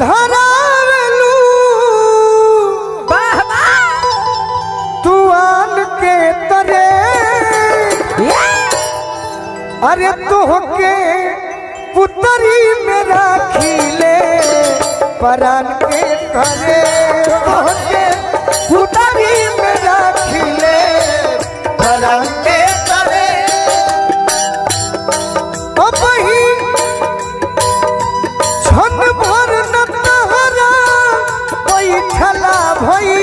धरावेलू तू आन के तरे अरे तोहके पुतरी में राखीले परान के तरे तोहके पुतरी में राखीले परान के तरे अब ही छन भर न तहरा बैठला भई